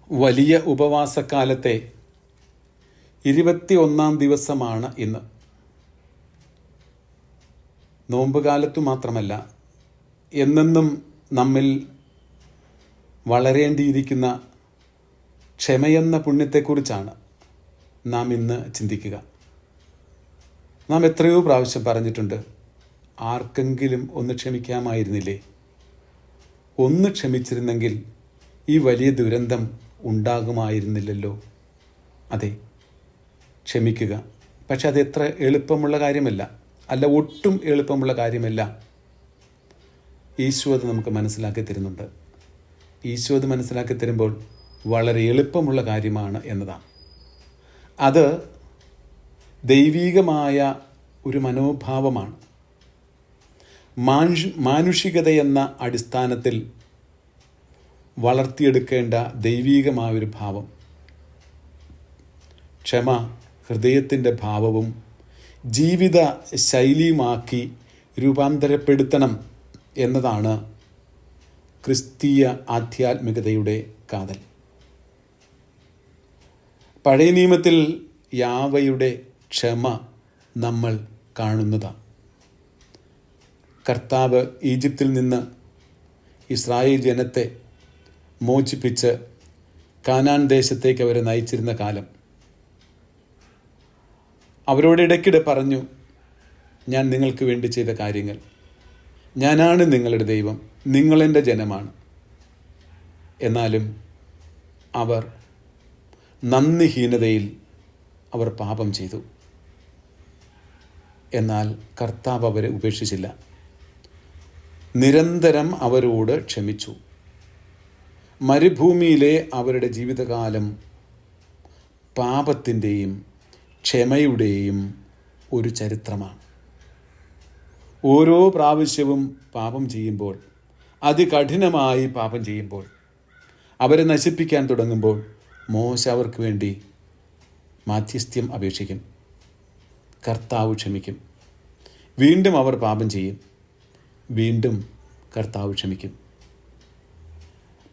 വലിയ ഉപവാസക്കാലത്തെ 21 ദിവസമാണ് ഇന്ന്. നോമ്പുകാലത്തു മാത്രമല്ല, എന്നെന്നും നമ്മിൽ വളരേണ്ടിയിരിക്കുന്ന ക്ഷമയെന്ന പുണ്യത്തെക്കുറിച്ചാണ് നാം ഇന്ന് ചിന്തിക്കുക. നാം എത്രയോ പ്രാവശ്യം പറഞ്ഞിട്ടുണ്ട്, ആർക്കെങ്കിലും ഒന്ന് ക്ഷമിക്കാമായിരുന്നില്ലേ? ഒന്ന് ക്ഷമിച്ചിരുന്നെങ്കിൽ ഈ വലിയ ദുരന്തം ഉണ്ടാകുമായിരുന്നില്ലല്ലോ. അതെ, ക്ഷമിക്കുക. പക്ഷെ അത് എത്ര എളുപ്പമുള്ള കാര്യമല്ല, ഒട്ടും എളുപ്പമുള്ള കാര്യമല്ല. ഈശോ അത് നമുക്ക് മനസ്സിലാക്കി തരുന്നുണ്ട്. ഈശോ അത് മനസ്സിലാക്കി തരുമ്പോൾ വളരെ എളുപ്പമുള്ള കാര്യമാണ് എന്നതാണ്. അത് ദൈവീകമായ ഒരു മനോഭാവമാണ്. മാനുഷികതയെന്ന അടിസ്ഥാനത്തിൽ വളർത്തിയെടുക്കേണ്ട ദൈവീകമായൊരു ഭാവം. ക്ഷമ ഹൃദയത്തിൻ്റെ ഭാവവും ജീവിത ശൈലിയുമാക്കി രൂപാന്തരപ്പെടുത്തണം എന്നതാണ് ക്രിസ്തീയ ആധ്യാത്മികതയുടെ കാതൽ. പഴയ നിയമത്തിൽ യാവയുടെ ക്ഷമ നമ്മൾ കാണുന്നതാണ്. കർത്താവ് ഈജിപ്തിൽ നിന്ന് ഇസ്രായേൽ ജനത്തെ മോചിപ്പിച്ച് കാനാൻ ദേശത്തേക്ക് അവരെ നയിച്ചിരുന്ന കാലം, അവരോട് ഇടയ്ക്കിടെ പറഞ്ഞു, ഞാൻ നിങ്ങൾക്ക് വേണ്ടി ചെയ്ത കാര്യങ്ങൾ, ഞാനാണ് നിങ്ങളുടെ ദൈവം, നിങ്ങളെൻ്റെ ജനമാണ്. എന്നാലും അവർ നന്ദിഹീനതയിൽ അവർ പാപം ചെയ്തു. എന്നാൽ കർത്താവ് അവരെ ഉപേക്ഷിച്ചില്ല. നിരന്തരം അവരോട് ക്ഷമിച്ചു. മരുഭൂമിയിലെ അവരുടെ ജീവിതകാലം പാപത്തിൻ്റെയും ക്ഷമയുടെയും ഒരു ചരിത്രമാണ്. ഓരോ പ്രാവശ്യവും പാപം ചെയ്യുമ്പോൾ, അതികഠിനമായി പാപം ചെയ്യുമ്പോൾ, അവരെ നശിപ്പിക്കാൻ തുടങ്ങുമ്പോൾ മോശ അവർക്ക് വേണ്ടി മാധ്യസ്ഥ്യം അപേക്ഷിക്കും. കർത്താവ് ക്ഷമിക്കും. വീണ്ടും അവർ പാപം ചെയ്യും. വീണ്ടും കർത്താവ് ക്ഷമിക്കും.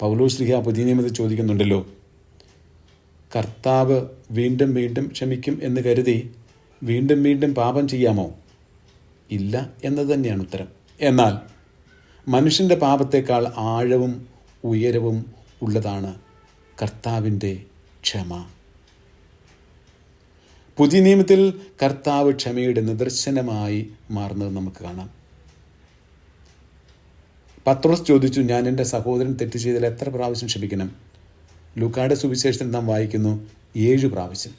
പൗലോസ്ലീഹ പുതിയ നിയമത്തിൽ ചോദിക്കുന്നുണ്ടല്ലോ, കർത്താവ് വീണ്ടും വീണ്ടും ക്ഷമിക്കും എന്ന് കരുതി വീണ്ടും വീണ്ടും പാപം ചെയ്യാമോ? ഇല്ല എന്നത് തന്നെയാണ് ഉത്തരം. എന്നാൽ മനുഷ്യൻ്റെ പാപത്തേക്കാൾ ആഴവും ഉയരവും ഉള്ളതാണ് കർത്താവിൻ്റെ ക്ഷമ. പുതിയ നിയമത്തിൽ കർത്താവ് ക്ഷമയുടെ നിദർശനമായി മാറുന്നത് നമുക്ക് കാണാം. പത്രോസ് ചോദിച്ചു, ഞാൻ എൻ്റെ സഹോദരൻ തെറ്റ് ചെയ്താൽ എത്ര പ്രാവശ്യം ക്ഷമിക്കണം? ലൂക്കായുടെ സുവിശേഷത്തിൽ നാം വായിക്കുന്നു 7 പ്രാവശ്യം.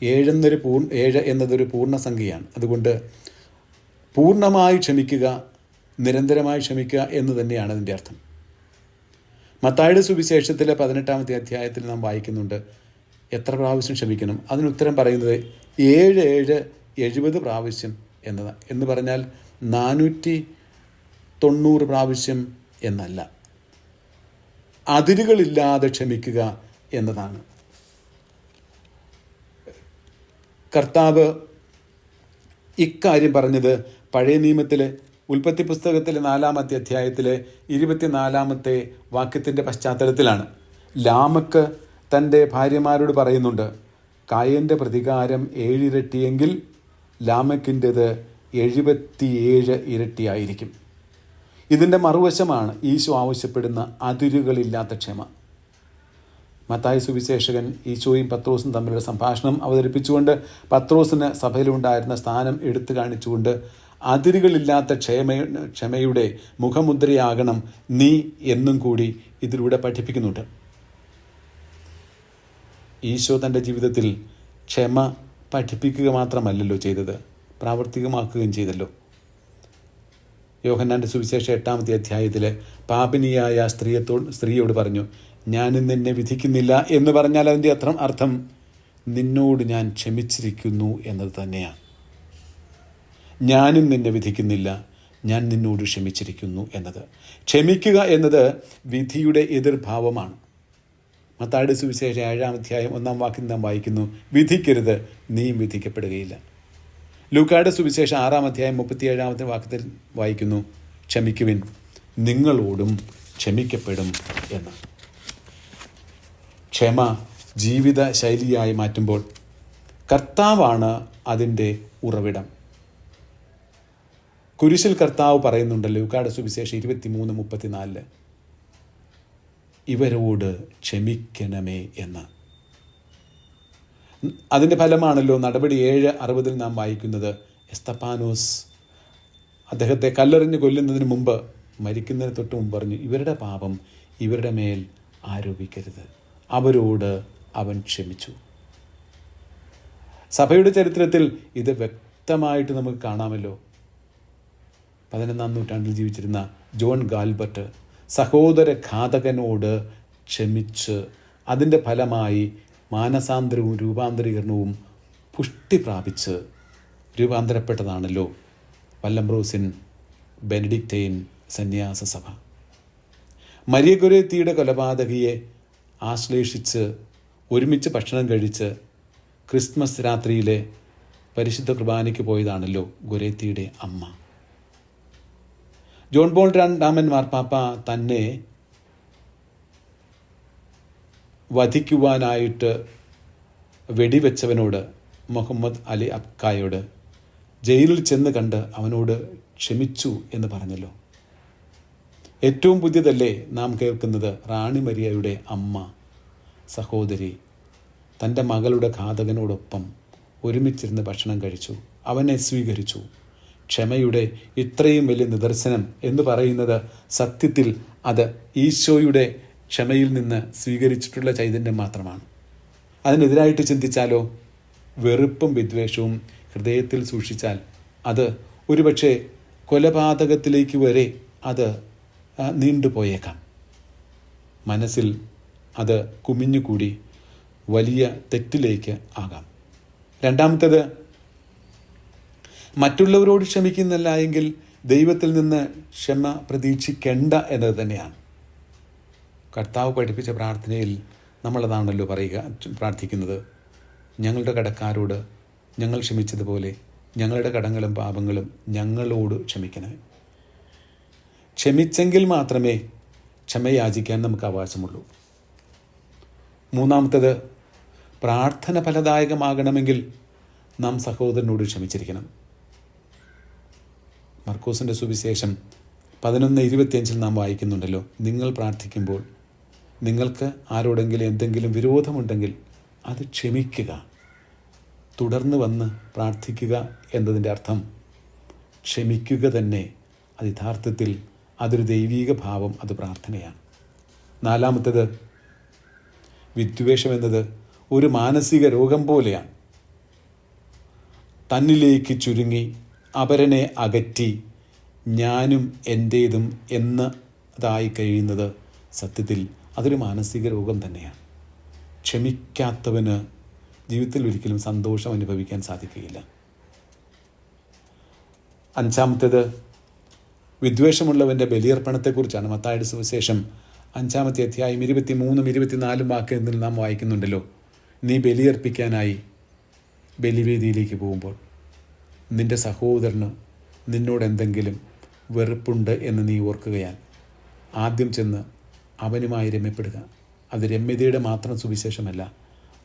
7 എന്നതൊരു പൂർണ്ണസംഖ്യയാണ്. അതുകൊണ്ട് പൂർണ്ണമായി ക്ഷമിക്കുക, നിരന്തരമായി ക്ഷമിക്കുക എന്ന് തന്നെയാണ് അതിൻ്റെ അർത്ഥം. മത്തായിയുടെ സുവിശേഷത്തിലെ 18-ാമത്തെ അധ്യായത്തിൽ നാം വായിക്കുന്നുണ്ട്, എത്ര പ്രാവശ്യം ക്ഷമിക്കണം? അതിനുത്തരം പറയുന്നത് 70 പ്രാവശ്യം എന്നതാണ്. എന്ന് പറഞ്ഞാൽ 490 പ്രാവശ്യം എന്നല്ല, അതിരുകളില്ലാതെ ക്ഷമിക്കുക എന്നതാണ്. കർത്താവ് ഇക്കാര്യം പറഞ്ഞത് പഴയ നിയമത്തിലെ ഉൽപ്പത്തി പുസ്തകത്തിലെ 4-ാമത്തെ അധ്യായത്തിലെ 24-ാമത്തെ വാക്യത്തിൻ്റെ പശ്ചാത്തലത്തിലാണ്. ലാമക്ക് തൻ്റെ ഭാര്യമാരോട് പറയുന്നുണ്ട്, കായൻ്റെ പ്രതികാരം 7 ഇരട്ടിയെങ്കിൽ ലാമക്കിൻ്റെത് 77 ഇരട്ടിയായിരിക്കും. ഇതിൻ്റെ മറുവശമാണ് ഈശോ ആവശ്യപ്പെടുന്ന അതിരുകളില്ലാത്ത ക്ഷമ. മത്തായി സുവിശേഷകൻ ഈശോയും പത്രോസും തമ്മിലുള്ള സംഭാഷണം അവതരിപ്പിച്ചുകൊണ്ട് പത്രോസിന് സഭയിലുണ്ടായിരുന്ന സ്ഥാനം എടുത്തു കാണിച്ചുകൊണ്ട് അതിരുകളില്ലാത്ത ക്ഷമയുടെ മുഖമുദ്രയാകണം നീ എന്നും കൂടി ഇതിലൂടെ പഠിപ്പിക്കുന്നുണ്ട്. ഈശോ തൻ്റെ ജീവിതത്തിൽ ക്ഷമ പഠിപ്പിക്കുക മാത്രമല്ലല്ലോ ചെയ്തത്, പ്രാവർത്തികമാക്കുകയും ചെയ്തല്ലോ. യോഹന്നാൻ്റെ സുവിശേഷം 8-ാമത്തെ അധ്യായത്തിൽ പാപിനിയായ സ്ത്രീയോട് പറഞ്ഞു, ഞാനും നിന്നെ വിധിക്കുന്നില്ല എന്ന് പറഞ്ഞാൽ അതിൻ്റെ അർത്ഥം നിന്നോട് ഞാൻ ക്ഷമിച്ചിരിക്കുന്നു എന്നത് തന്നെയാണ്. ഞാനും നിന്നെ വിധിക്കുന്നില്ല, ഞാൻ നിന്നോട് ക്ഷമിച്ചിരിക്കുന്നു എന്നത്. ക്ഷമിക്കുക എന്നത് വിധിയുടെ എതിർഭാവമാണ്. മത്തായിയുടെ സുവിശേഷം 7-ാം അധ്യായം 1-ാം വാക്യം നാം വായിക്കുന്നു, വിധിക്കരുത്, നീയും വിധിക്കപ്പെടുകയില്ല. ലൂക്കായുടെ സുവിശേഷം 6-ാം അധ്യായം 37-ാമത്തെ വാക്യത്തിൽ വായിക്കുന്നു, ക്ഷമിക്കുവിൻ, നിങ്ങളോടും ക്ഷമിക്കപ്പെടും എന്ന്. ക്ഷമ ജീവിത ശൈലിയായി മാറ്റുമ്പോൾ കർത്താവാണ് അതിൻ്റെ ഉറവിടം. കുരിശിൽ കർത്താവ് പറയുന്നുണ്ടല്ലോ, ലൂക്കായുടെ സുവിശേഷം 23:34, ഇവരോട് ക്ഷമിക്കണമേ എന്ന്. അതിൻ്റെ ഫലമാണല്ലോ നടപടി 7:60 നാം വായിക്കുന്നത്. എസ്തപ്പാനോസ് അദ്ദേഹത്തെ കല്ലെറിഞ്ഞ് കൊല്ലുന്നതിന് മുമ്പ്, മരിക്കുന്നതിന് തൊട്ട് മുമ്പ് പറഞ്ഞു, ഇവരുടെ പാപം ഇവരുടെ മേൽ ആരോപിക്കരുത്, അവരോട് അവൻ ക്ഷമിച്ചു. സഭയുടെ ചരിത്രത്തിൽ ഇത് വ്യക്തമായിട്ട് നമുക്ക് കാണാമല്ലോ. 11-ാം നൂറ്റാണ്ടിൽ ജീവിച്ചിരുന്ന ജോൺ ഗാൽബർട്ട് സഹോദര ഘാതകനോട് ക്ഷമിച്ച് അതിൻ്റെ ഫലമായി മാനസാന്തരവും രൂപാന്തരീകരണവും പുഷ്ടി പ്രാപിച്ച് രൂപാന്തരപ്പെട്ടതാണല്ലോ വല്ലംബ്രോസിൻ ബെനഡിക്റ്റൈൻ സന്യാസ സഭ. മരിയ ഗൊരേത്തിയുടെ കൊലപാതകിയെ ആശ്ലേഷിച്ച് ഒരുമിച്ച് ഭക്ഷണം കഴിച്ച് ക്രിസ്മസ് രാത്രിയിലെ പരിശുദ്ധ കുർബാനയ്ക്ക് പോയതാണല്ലോ ഗൊരേത്തിയുടെ അമ്മ. ജോൺ പോൾ രണ്ടാമൻ മാർപ്പാപ്പ തന്നെ വധിക്കുവാനായിട്ട് വെടിവെച്ചവനോട്, മുഹമ്മദ് അലി അബ്കായോട്, ജയിലിൽ ചെന്ന് കണ്ട് അവനോട് ക്ഷമിച്ചു എന്ന് പറഞ്ഞല്ലോ. ഏറ്റവും പുതിയതല്ലേ നാം കേൾക്കുന്നത്, റാണി മരിയയുടെ അമ്മ സഹോദരി തൻ്റെ മകളുടെ ഘാതകനോടൊപ്പം ഒരുമിച്ചിരുന്ന് ഭക്ഷണം കഴിച്ചു, അവനെ സ്വീകരിച്ചു. ക്ഷമയുടെ ഇത്രയും വലിയ നിദർശനം എന്ന് പറയുന്നത് സത്യത്തിൽ അത് ഈശോയുടെ ക്ഷമയിൽ നിന്ന് സ്വീകരിച്ചിട്ടുള്ള ചൈതന്യം മാത്രമാണ്. അതിനെതിരായിട്ട് ചിന്തിച്ചാലോ, വെറുപ്പും വിദ്വേഷവും ഹൃദയത്തിൽ സൂക്ഷിച്ചാൽ അത് ഒരുപക്ഷെ കൊലപാതകത്തിലേക്ക് വരെ അത് നീണ്ടുപോയേക്കാം. മനസ്സിൽ അത് കുമിഞ്ഞുകൂടി വലിയ തെറ്റിലേക്ക് ആകാം. രണ്ടാമത്തേത്, മറ്റുള്ളവരോട് ക്ഷമിക്കുന്നില്ല എങ്കിൽ ദൈവത്തിൽ നിന്ന് ക്ഷമ പ്രതീക്ഷിക്കേണ്ട എന്നത് തന്നെയാണ്. കർത്താവ് പഠിപ്പിച്ച പ്രാർത്ഥനയിൽ നമ്മളതാണല്ലോ പ്രാർത്ഥിക്കുന്നത്, ഞങ്ങളുടെ കടക്കാരോട് ഞങ്ങൾ ക്ഷമിച്ചതുപോലെ ഞങ്ങളുടെ കടങ്ങളും പാപങ്ങളും ഞങ്ങളോട് ക്ഷമിക്കണമേ. ക്ഷമിച്ചെങ്കിൽ മാത്രമേ ക്ഷമയാചിക്കാൻ നമുക്ക് അവകാശമുള്ളൂ. മൂന്നാമത്തേത്, പ്രാർത്ഥന ഫലദായകമാകണമെങ്കിൽ നാം സഹോദരനോട് ക്ഷമിച്ചിരിക്കണം. മർക്കോസിൻ്റെ സുവിശേഷം 11:25 നാം വായിക്കുന്നുണ്ടല്ലോ, നിങ്ങൾ പ്രാർത്ഥിക്കുമ്പോൾ നിങ്ങൾക്ക് ആരോടെങ്കിലും എന്തെങ്കിലും വിരോധമുണ്ടെങ്കിൽ അത് ക്ഷമിക്കുക, തുടർന്ന് വന്ന് പ്രാർത്ഥിക്കുക എന്നതിൻ്റെ അർത്ഥം ക്ഷമിക്കുക തന്നെ. അത് യഥാർത്ഥത്തിൽ അതൊരു ദൈവീക ഭാവം, അത് പ്രാർത്ഥനയാണ്. നാലാമത്തേത്, വിദ്വേഷം എന്നത് ഒരു മാനസിക രോഗം പോലെയാണ്. തന്നിലേക്ക് ചുരുങ്ങി അപരനെ അകറ്റി ഞാനും എൻ്റേതും എന്നതായി കഴിയുന്നത് സത്യത്തിൽ അതൊരു മാനസിക രോഗം തന്നെയാണ്. ക്ഷമിക്കാത്തവന് ജീവിതത്തിൽ ഒരിക്കലും സന്തോഷം അനുഭവിക്കാൻ സാധിക്കുകയില്ല. അഞ്ചാമത്തേത്, വിദ്വേഷമുള്ളവൻ്റെ ബലിയർപ്പണത്തെക്കുറിച്ചാണ്. മത്തായിയുടെ സുവിശേഷം 5-ാമത്തെ അധ്യായം 23-24 വാക്യത്തിൽ നാം വായിക്കുന്നുണ്ടല്ലോ, നീ ബലിയർപ്പിക്കാനായി ബലിവേദിയിലേക്ക് പോകുമ്പോൾ നിൻ്റെ സഹോദരന് നിന്നോട് എന്തെങ്കിലും വെറുപ്പുണ്ട് എന്ന് നീ ഓർക്കുകയാൽ ആദ്യം ചെന്ന് അവനുമായി രമ്യപ്പെടുക. അത് രമ്യതയുടെ മാത്രം സുവിശേഷമല്ല,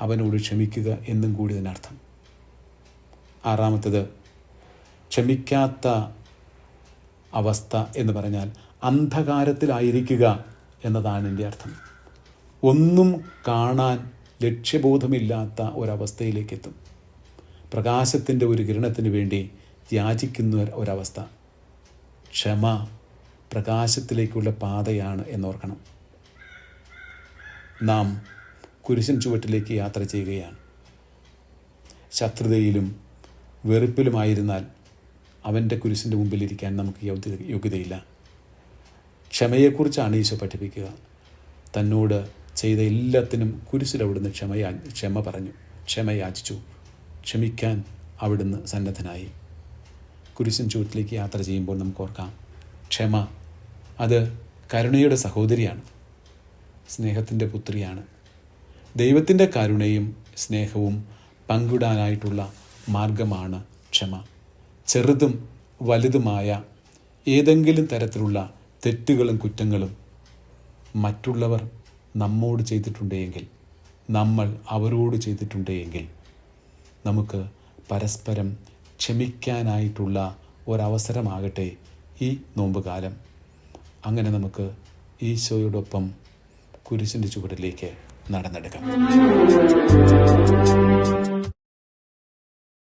അവനോട് ക്ഷമിക്കുക എന്നും കൂടി അതിനർത്ഥം. ആറാമത്തേത്, ക്ഷമിക്കാത്ത അവസ്ഥ എന്ന് പറഞ്ഞാൽ അന്ധകാരത്തിലായിരിക്കുക എന്നതാണ് എൻ്റെ അർത്ഥം. ഒന്നും കാണാൻ ലക്ഷ്യബോധമില്ലാത്ത ഒരവസ്ഥയിലേക്കെത്തും. പ്രകാശത്തിൻ്റെ ഒരു കിരണത്തിന് വേണ്ടി യാചിക്കുന്ന ഒരവസ്ഥ. ക്ഷമ പ്രകാശത്തിലേക്കുള്ള പാതയാണ് എന്നോർക്കണം. നാം കുരിശിൻ ചുവട്ടിലേക്ക് യാത്ര ചെയ്യുകയാണ്. ശത്രുതയിലും വെറുപ്പിലുമായിരുന്നാൽ അവൻ്റെ കുരിശിൻ്റെ മുമ്പിലിരിക്കാൻ നമുക്ക് യോഗ്യതയില്ല. ക്ഷമയെക്കുറിച്ചാണ് ഈശോ പഠിപ്പിക്കുക. തന്നോട് ചെയ്ത എല്ലാത്തിനും കുരിശിൽ അവിടുന്ന് ക്ഷമ പറഞ്ഞു, ക്ഷമ യാചിച്ചു. ക്ഷമിക്കാൻ അവിടുന്ന് സന്നദ്ധനായി. കുരിശിൻ ചുവട്ടിലേക്ക് യാത്ര ചെയ്യുമ്പോൾ നമുക്ക് ഓർക്കാം, ക്ഷമ അത് കരുണയുടെ സഹോദരിയാണ്, സ്നേഹത്തിൻ്റെ പുത്രിയാണ്. ദൈവത്തിൻ്റെ കരുണയും സ്നേഹവും പങ്കിടാനായിട്ടുള്ള മാർഗമാണ് ക്ഷമ. ചെറുതും വലുതുമായ ഏതെങ്കിലും തരത്തിലുള്ള തെറ്റുകളും കുറ്റങ്ങളും മറ്റുള്ളവർ നമ്മോട് ചെയ്തിട്ടുണ്ടെങ്കിൽ നമ്മൾ അവരോട് ചെയ്തിട്ടുണ്ട് എങ്കിൽ നമുക്ക് പരസ്പരം ക്ഷമിക്കാനായിട്ടുള്ള ഒരവസരമാകട്ടെ ഈ നോമ്പുകാലം. അങ്ങനെ നമുക്ക് ഈശോയോടൊപ്പം കുരിശിൻ്റെ ചുവടിലേക്ക് നടന്നെടുക്കാം.